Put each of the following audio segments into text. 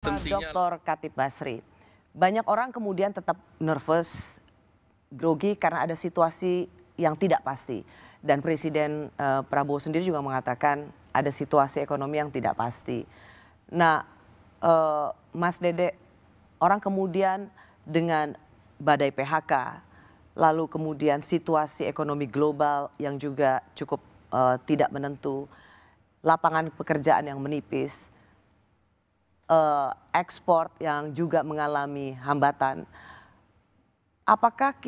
Tentunya. Dr. Khatib Basri, banyak orang kemudian tetap nervous, grogi karena ada situasi yang tidak pasti. Dan Presiden Prabowo sendiri juga mengatakan ada situasi ekonomi yang tidak pasti. Nah, Mas Dede, orang kemudian dengan badai PHK, lalu kemudian situasi ekonomi global yang juga cukup tidak menentu, lapangan pekerjaan yang menipis, ekspor yang juga mengalami hambatan. Apakah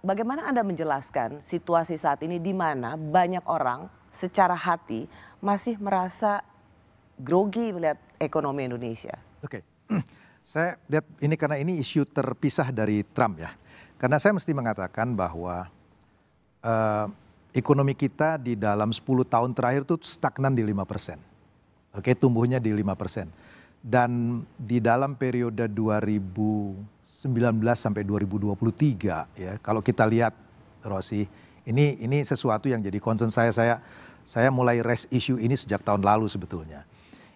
bagaimana Anda menjelaskan situasi saat ini di mana banyak orang secara hati masih merasa grogi melihat ekonomi Indonesia? Oke, saya lihat ini karena ini isu terpisah dari Trump ya. Karena saya mesti mengatakan bahwa ekonomi kita di dalam 10 tahun terakhir itu stagnan di 5%. Oke, tumbuhnya di 5%. Dan di dalam periode 2019 sampai 2023 ya, kalau kita lihat Rosi, ini sesuatu yang jadi concern saya mulai raise issue ini sejak tahun lalu sebetulnya.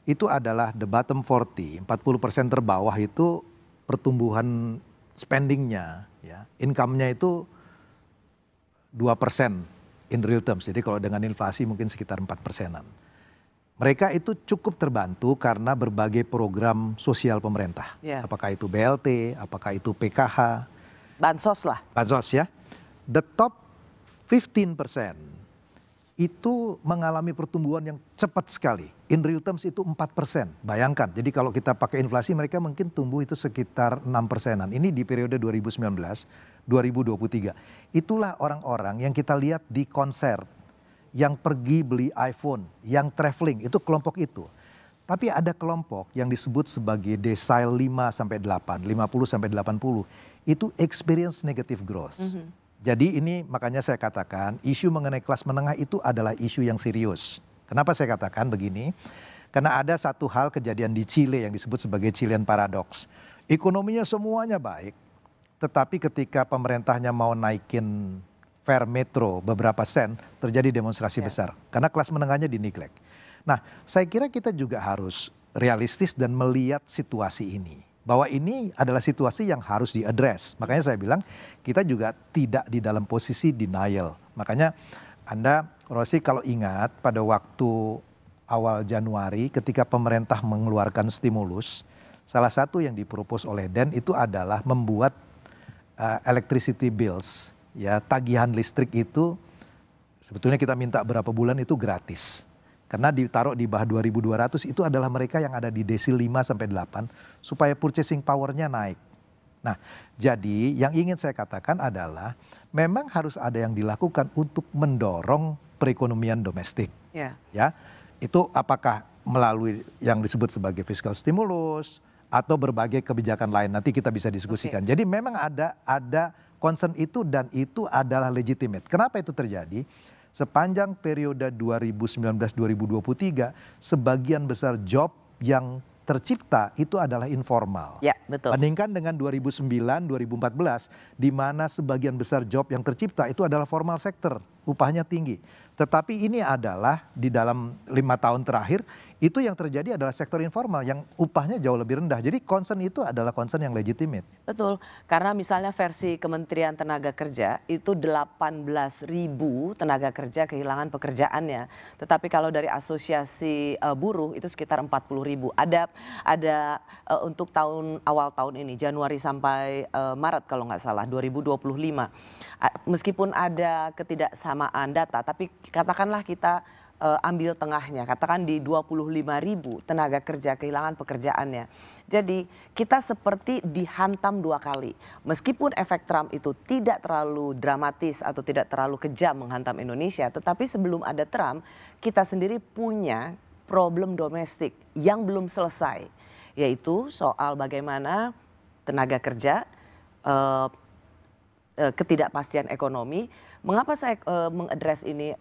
Itu adalah the bottom 40% terbawah itu pertumbuhan spendingnya ya, income-nya itu 2% in real terms. Jadi kalau dengan inflasi mungkin sekitar 4%-an. Mereka itu cukup terbantu karena berbagai program sosial pemerintah. Yeah. Apakah itu BLT, apakah itu PKH. Bansos lah. Bansos ya. The top 15% itu mengalami pertumbuhan yang cepat sekali. In real terms itu 4%. Bayangkan, jadi kalau kita pakai inflasi mereka mungkin tumbuh itu sekitar 6%-an. Ini di periode 2019-2023. Itulah orang-orang yang kita lihat di konser, yang pergi beli iPhone, yang traveling, itu kelompok itu. Tapi ada kelompok yang disebut sebagai decile 5-8, 50-80, itu experience negative growth. Jadi ini makanya saya katakan isu mengenai kelas menengah itu adalah isu yang serius. Kenapa saya katakan begini? Karena ada satu hal kejadian di Chile yang disebut sebagai Chilean Paradox. Ekonominya semuanya baik, tetapi ketika pemerintahnya mau naikin fare metro beberapa sen, terjadi demonstrasi besar. Karena kelas menengahnya dineglect. Nah, saya kira kita juga harus realistis dan melihat situasi ini. Bahwa ini adalah situasi yang harus diadres. Makanya saya bilang kita juga tidak di dalam posisi denial. Makanya Anda, Rosi, kalau ingat pada waktu awal Januari ketika pemerintah mengeluarkan stimulus, salah satu yang dipropos oleh DEN itu adalah membuat electricity bills, ya, tagihan listrik itu sebetulnya kita minta berapa bulan itu gratis. Karena ditaruh di bawah 2.200 itu adalah mereka yang ada di desil 5-8 supaya purchasing power-nya naik. Nah, jadi yang ingin saya katakan adalah memang harus ada yang dilakukan untuk mendorong perekonomian domestik. Ya, itu apakah melalui yang disebut sebagai fiscal stimulus atau berbagai kebijakan lain, nanti kita bisa diskusikan. Jadi memang ada concern itu dan itu adalah legitimate. Kenapa itu terjadi? Sepanjang periode 2019-2023, sebagian besar job yang tercipta itu adalah informal. Ya, betul. Bandingkan dengan 2009-2014, di mana sebagian besar job yang tercipta itu adalah formal sector, upahnya tinggi. Tetapi ini adalah di dalam 5 tahun terakhir, itu yang terjadi adalah sektor informal yang upahnya jauh lebih rendah. Jadi concern itu adalah concern yang legitimate. Betul, karena misalnya versi Kementerian Tenaga Kerja itu 18.000 tenaga kerja kehilangan pekerjaannya. Tetapi kalau dari Asosiasi Buruh itu sekitar 40.000. Ada untuk awal tahun ini, Januari sampai Maret kalau nggak salah, 2025. Meskipun ada ketidaksamaan data, tapi katakanlah kita ambil tengahnya, katakan di 25.000 tenaga kerja kehilangan pekerjaannya. Jadi kita seperti dihantam 2 kali. Meskipun efek Trump itu tidak terlalu dramatis atau tidak terlalu kejam menghantam Indonesia, tetapi sebelum ada Trump, kita sendiri punya problem domestik yang belum selesai, yaitu soal bagaimana tenaga kerja, ketidakpastian ekonomi. Mengapa saya mengadres ini,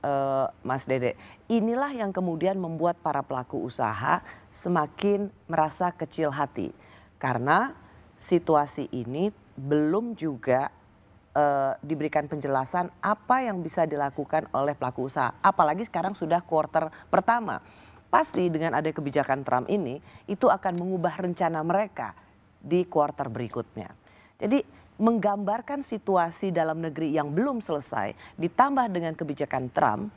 Mas Dede? Inilah yang kemudian membuat para pelaku usaha semakin merasa kecil hati. Karena situasi ini belum juga diberikan penjelasan apa yang bisa dilakukan oleh pelaku usaha. Apalagi sekarang sudah kuartal pertama. pasti dengan ada kebijakan Trump ini itu akan mengubah rencana mereka di kuartal berikutnya. Jadi menggambarkan situasi dalam negeri yang belum selesai ditambah dengan kebijakan Trump,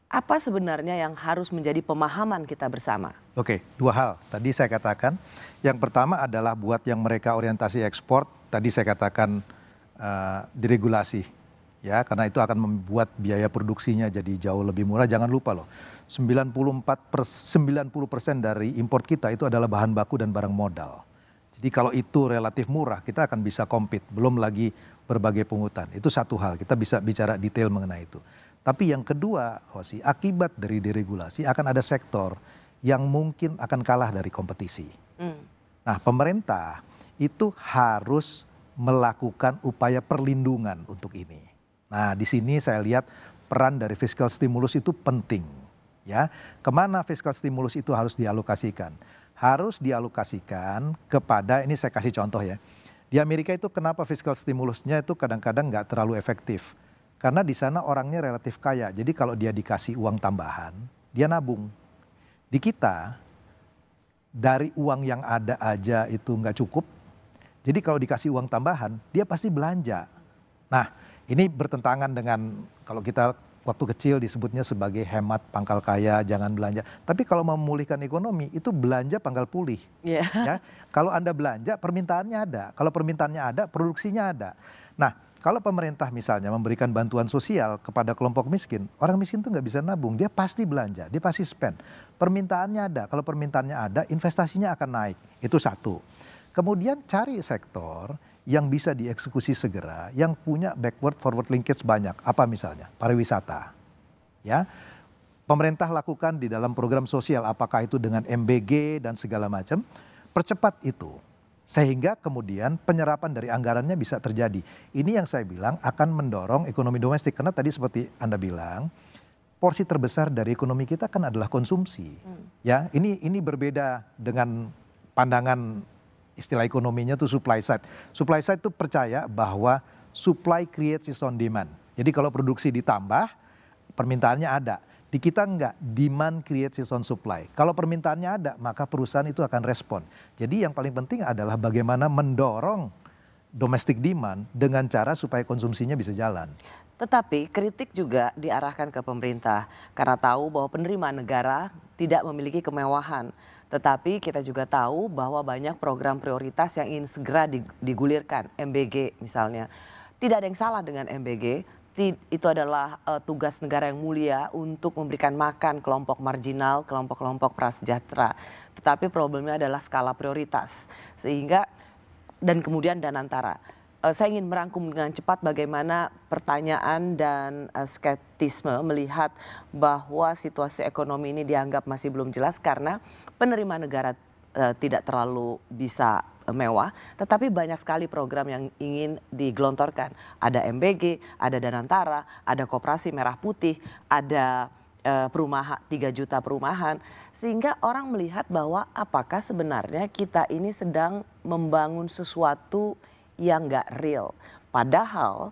apa sebenarnya yang harus menjadi pemahaman kita bersama? Oke, dua hal. Tadi saya katakan, yang pertama adalah buat yang mereka orientasi ekspor, tadi saya katakan diregulasi. Ya, karena itu akan membuat biaya produksinya jadi jauh lebih murah. Jangan lupa loh, 90% dari import kita itu adalah bahan baku dan barang modal. Jadi kalau itu relatif murah, kita akan bisa compete. Belum lagi berbagai pungutan. Itu satu hal, kita bisa bicara detail mengenai itu. Tapi yang kedua, Rosi, akibat dari deregulasi akan ada sektor yang mungkin akan kalah dari kompetisi. Nah, pemerintah itu harus melakukan upaya perlindungan untuk ini. Nah, di sini saya lihat peran dari fiscal stimulus itu penting. Ya, kemana fiscal stimulus itu harus dialokasikan? Harus dialokasikan kepada, ini saya kasih contoh ya. Di Amerika itu kenapa fiscal stimulusnya itu kadang-kadang nggak terlalu efektif? Karena di sana orangnya relatif kaya. Jadi kalau dia dikasih uang tambahan, dia nabung. Di kita, dari uang yang ada aja itu nggak cukup. Jadi kalau dikasih uang tambahan, dia pasti belanja. Nah, ini bertentangan dengan kalau kita waktu kecil disebutnya sebagai hemat pangkal kaya, jangan belanja. Tapi kalau mau memulihkan ekonomi, itu belanja pangkal pulih. Yeah. Ya, kalau Anda belanja, permintaannya ada. Kalau permintaannya ada, produksinya ada. Nah, kalau pemerintah misalnya memberikan bantuan sosial kepada kelompok miskin, orang miskin tuh nggak bisa nabung, dia pasti belanja, dia pasti spend. Permintaannya ada, kalau permintaannya ada, investasinya akan naik. Itu satu. Kemudian cari sektor yang bisa dieksekusi segera, yang punya backward forward linkage banyak. Apa misalnya? Pariwisata. Ya. Pemerintah lakukan di dalam program sosial, apakah itu dengan MBG dan segala macam, percepat itu. Sehingga kemudian penyerapan dari anggarannya bisa terjadi. Ini yang saya bilang akan mendorong ekonomi domestik. Karena tadi seperti Anda bilang, porsi terbesar dari ekonomi kita kan adalah konsumsi. Ya, ini berbeda dengan pandangan istilah ekonominya tuh supply side. Supply side itu percaya bahwa supply creates its own demand. Jadi kalau produksi ditambah, permintaannya ada. Di kita enggak, demand creates its own supply. Kalau permintaannya ada, maka perusahaan itu akan respon. Jadi yang paling penting adalah bagaimana mendorong domestic demand dengan cara supaya konsumsinya bisa jalan. Tetapi kritik juga diarahkan ke pemerintah karena tahu bahwa penerimaan negara tidak memiliki kemewahan. Tetapi kita juga tahu bahwa banyak program prioritas yang ingin segera digulirkan, MBG misalnya. Tidak ada yang salah dengan MBG, itu adalah tugas negara yang mulia untuk memberikan makan kelompok marginal, kelompok-kelompok prasejahtera. Tetapi problemnya adalah skala prioritas, sehingga dan kemudian danantara. Saya ingin merangkum dengan cepat bagaimana pertanyaan dan skeptisme melihat bahwa situasi ekonomi ini dianggap masih belum jelas karena penerimaan negara tidak terlalu bisa mewah, tetapi banyak sekali program yang ingin digelontorkan. Ada MBG, ada Danantara, ada Koperasi Merah Putih, ada perumahan 3 juta perumahan, sehingga orang melihat bahwa apakah sebenarnya kita ini sedang membangun sesuatu yang nggak real. Padahal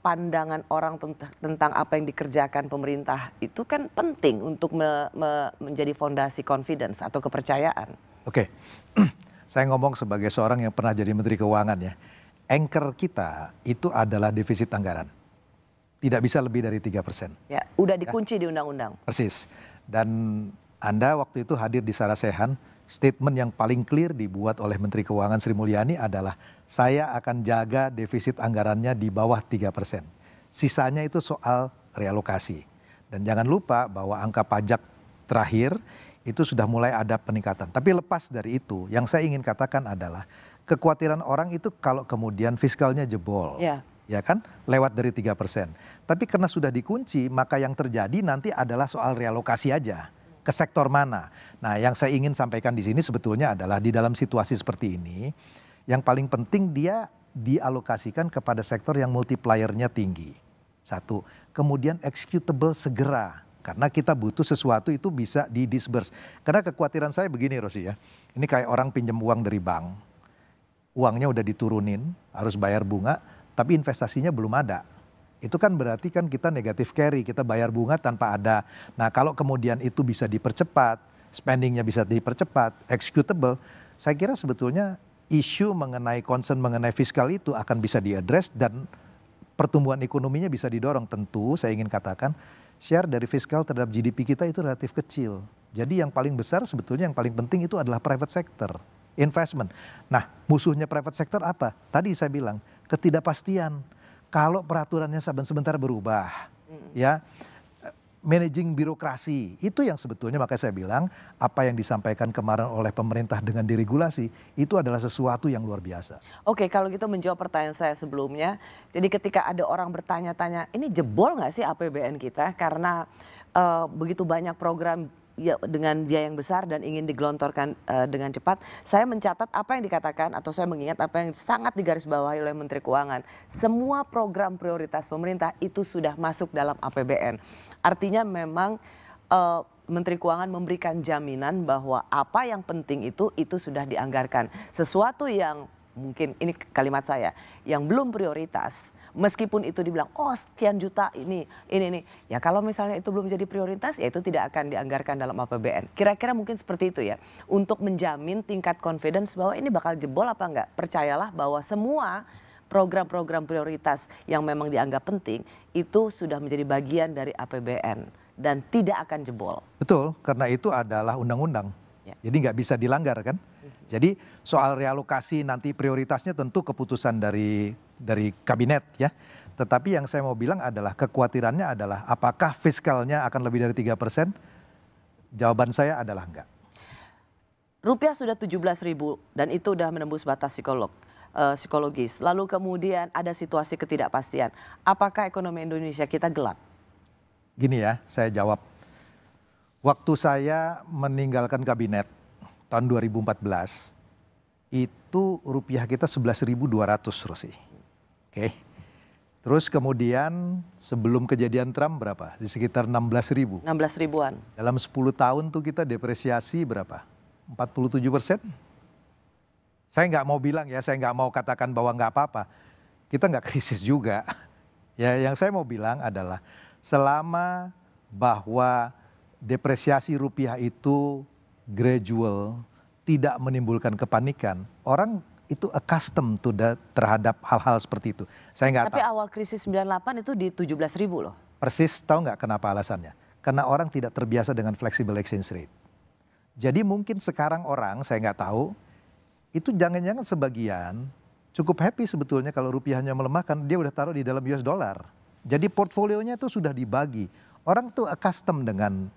pandangan orang tentang apa yang dikerjakan pemerintah itu kan penting untuk menjadi fondasi confidence atau kepercayaan. Oke, saya ngomong sebagai seorang yang pernah jadi Menteri Keuangan ya. Anchor kita itu adalah defisit anggaran. Tidak bisa lebih dari 3%. Ya, udah dikunci di undang-undang. Persis. Dan Anda waktu itu hadir di Sarasehan, statement yang paling clear dibuat oleh Menteri Keuangan Sri Mulyani adalah saya akan jaga defisit anggarannya di bawah 3%. Sisanya itu soal realokasi. Dan jangan lupa bahwa angka pajak terakhir itu sudah mulai ada peningkatan. Tapi lepas dari itu, yang saya ingin katakan adalah kekhawatiran orang itu kalau kemudian fiskalnya jebol. Ya kan, lewat dari 3%. Tapi karena sudah dikunci, maka yang terjadi nanti adalah soal realokasi aja. Ke sektor mana? Nah, yang saya ingin sampaikan di sini sebetulnya adalah di dalam situasi seperti ini, yang paling penting dia dialokasikan kepada sektor yang multipliernya tinggi. Satu, kemudian executable segera. Karena kita butuh sesuatu itu bisa di-disburse. Karena kekhawatiran saya begini Rosi ya, ini kayak orang pinjam uang dari bank, uangnya udah diturunin, harus bayar bunga, tapi investasinya belum ada. itu kan berarti kan kita negatif carry, kita bayar bunga tanpa ada. Nah kalau kemudian itu bisa dipercepat, spendingnya bisa dipercepat, executable, saya kira sebetulnya isu mengenai concern mengenai fiskal itu akan bisa diadres dan pertumbuhan ekonominya bisa didorong. Tentu saya ingin katakan share dari fiskal terhadap GDP kita itu relatif kecil. Jadi yang paling besar sebetulnya yang paling penting itu adalah private sector, investment. Nah musuhnya private sector apa? Tadi saya bilang ketidakpastian. Kalau peraturannya sebentar berubah, ya managing birokrasi itu yang sebetulnya makanya saya bilang apa yang disampaikan kemarin oleh pemerintah dengan diregulasi itu adalah sesuatu yang luar biasa. Oke, kalau gitu menjawab pertanyaan saya sebelumnya. Jadi ketika ada orang bertanya-tanya, ini jebol nggak sih APBN kita karena begitu banyak program ya, dengan biaya yang besar dan ingin digelontorkan dengan cepat. Saya mencatat apa yang dikatakan atau saya mengingat apa yang sangat digarisbawahi oleh Menteri Keuangan. Semua program prioritas pemerintah itu sudah masuk dalam APBN. Artinya memang Menteri Keuangan memberikan jaminan bahwa apa yang penting itu sudah dianggarkan. Sesuatu yang mungkin ini kalimat saya yang belum prioritas. Meskipun itu dibilang, oh sekian juta ini. Ya kalau misalnya itu belum jadi prioritas, ya itu tidak akan dianggarkan dalam APBN. Kira-kira mungkin seperti itu ya. Untuk menjamin tingkat confidence bahwa ini bakal jebol apa enggak. Percayalah bahwa semua program-program prioritas yang memang dianggap penting, itu sudah menjadi bagian dari APBN. Dan tidak akan jebol. Betul, karena itu adalah undang-undang. Ya. Jadi nggak bisa dilanggar kan. Jadi soal realokasi nanti prioritasnya tentu keputusan dari kabinet ya. Tetapi yang saya mau bilang adalah kekhawatirannya adalah apakah fiskalnya akan lebih dari 3%? Jawaban saya adalah enggak. Rupiah sudah 17.000 dan itu udah menembus batas psikologis. Lalu kemudian ada situasi ketidakpastian. Apakah ekonomi Indonesia kita gelap? Gini ya, saya jawab. Waktu saya meninggalkan kabinet tahun 2014, itu rupiah kita 11.200 Rosi. Oke. Terus kemudian sebelum kejadian Trump berapa? Di sekitar 16.000. 16 ribuan. Dalam 10 tahun tuh kita depresiasi berapa? 47%. Saya nggak mau bilang ya, saya nggak mau katakan bahwa nggak apa-apa. Kita nggak krisis juga. Ya, yang saya mau bilang adalah selama bahwa depresiasi rupiah itu gradual, tidak menimbulkan kepanikan, orang itu accustomed to terhadap hal-hal seperti itu. Saya nggak tahu. Tapi awal krisis 98 itu di 17.000 loh. Persis, tahu nggak kenapa alasannya? Karena orang tidak terbiasa dengan flexible exchange rate. Jadi mungkin sekarang orang, saya nggak tahu, itu jangan-jangan sebagian cukup happy sebetulnya kalau rupiahnya melemahkan, dia udah taruh di dalam US dollar. Jadi portfolionya itu sudah dibagi. Orang tuh accustomed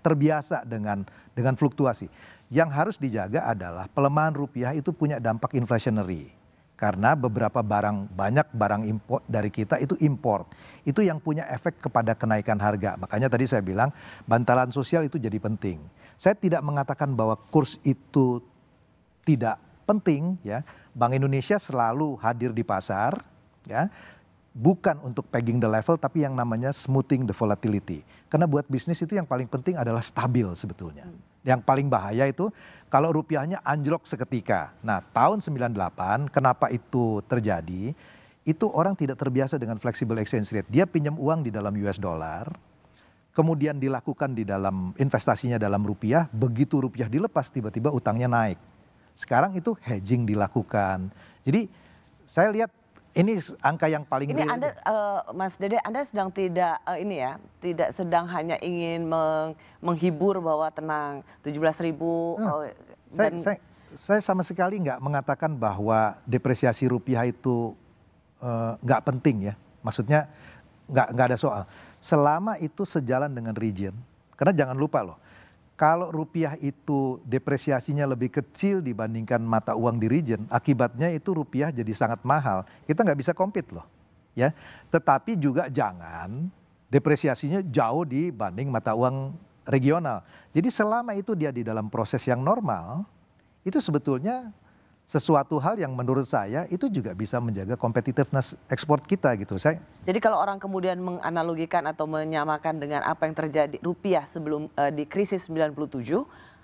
terbiasa dengan fluktuasi. Yang harus dijaga adalah pelemahan rupiah itu punya dampak inflationary. Karena banyak barang import dari kita itu import. Itu yang punya efek kepada kenaikan harga. Makanya tadi saya bilang bantalan sosial itu jadi penting. Saya tidak mengatakan bahwa kurs itu tidak penting ya. Bank Indonesia selalu hadir di pasar ya. Bukan untuk pegging the level tapi yang namanya smoothing the volatility. Karena buat bisnis itu yang paling penting adalah stabil sebetulnya. Yang paling bahaya itu kalau rupiahnya anjlok seketika. Nah tahun 98 kenapa itu terjadi? Itu orang tidak terbiasa dengan flexible exchange rate. Dia pinjam uang di dalam US dollar. Kemudian dilakukan di dalam investasinya dalam rupiah. Begitu rupiah dilepas tiba-tiba utangnya naik. Sekarang itu hedging dilakukan. Jadi saya lihat ini angka yang paling ini Anda, Mas Dede, Anda sedang tidak tidak sedang hanya ingin menghibur bahwa tenang 17.000. Saya sama sekali nggak mengatakan bahwa depresiasi rupiah itu nggak penting ya. Maksudnya nggak ada soal. Selama itu sejalan dengan region, karena jangan lupa loh. Kalau rupiah itu depresiasinya lebih kecil dibandingkan mata uang di region, akibatnya itu rupiah jadi sangat mahal. Kita nggak bisa compete loh, ya. Tetapi juga jangan depresiasinya jauh dibanding mata uang regional. Jadi selama itu dia di dalam proses yang normal, itu sebetulnya sesuatu hal yang menurut saya itu juga bisa menjaga competitiveness ekspor kita gitu. Jadi kalau orang kemudian menganalogikan atau menyamakan dengan apa yang terjadi rupiah sebelum di krisis 97,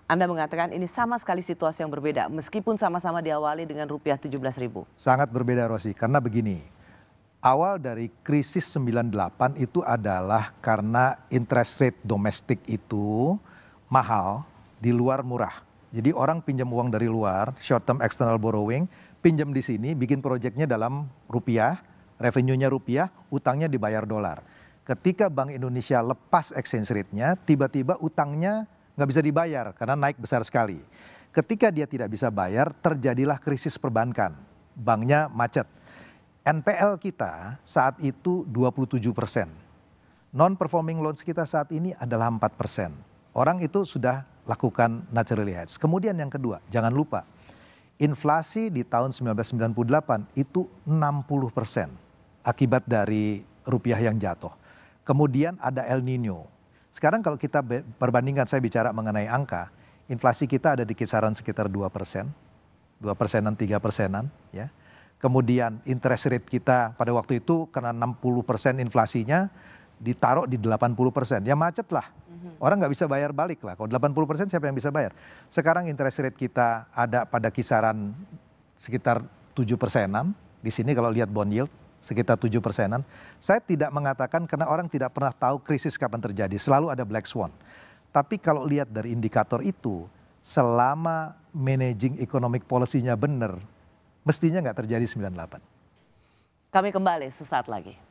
Anda mengatakan ini sama sekali situasi yang berbeda meskipun sama-sama diawali dengan rupiah 17.000. Sangat berbeda Rosi, karena begini, Awal dari krisis 98 itu adalah karena interest rate domestik itu mahal, di luar murah. Jadi orang pinjam uang dari luar, short term external borrowing, pinjam di sini, bikin proyeknya dalam rupiah, revenue-nya rupiah, utangnya dibayar dolar. Ketika Bank Indonesia lepas exchange rate-nya, tiba-tiba utangnya nggak bisa dibayar karena naik besar sekali. Ketika dia tidak bisa bayar, terjadilah krisis perbankan. Banknya macet. NPL kita saat itu 27%. Non-performing loans kita saat ini adalah 4%. Orang itu sudah lakukan naturally hedge. Kemudian yang kedua, jangan lupa, inflasi di tahun 1998 itu 60% akibat dari rupiah yang jatuh. Kemudian ada El Nino. Sekarang kalau kita perbandingkan, saya bicara mengenai angka, inflasi kita ada di kisaran sekitar 2%, 2%-an, 3%-an, ya. Kemudian interest rate kita pada waktu itu karena 60% inflasinya ditaruh di 80%. Ya macet lah. Orang nggak bisa bayar balik lah. Kalau 80% siapa yang bisa bayar? Sekarang interest rate kita ada pada kisaran sekitar 7%-an. Di sini kalau lihat bond yield sekitar 7%-an. Saya tidak mengatakan karena orang tidak pernah tahu krisis kapan terjadi. Selalu ada black swan. Tapi kalau lihat dari indikator itu, selama managing economic policy-nya benar, mestinya nggak terjadi 98. Kami kembali sesaat lagi.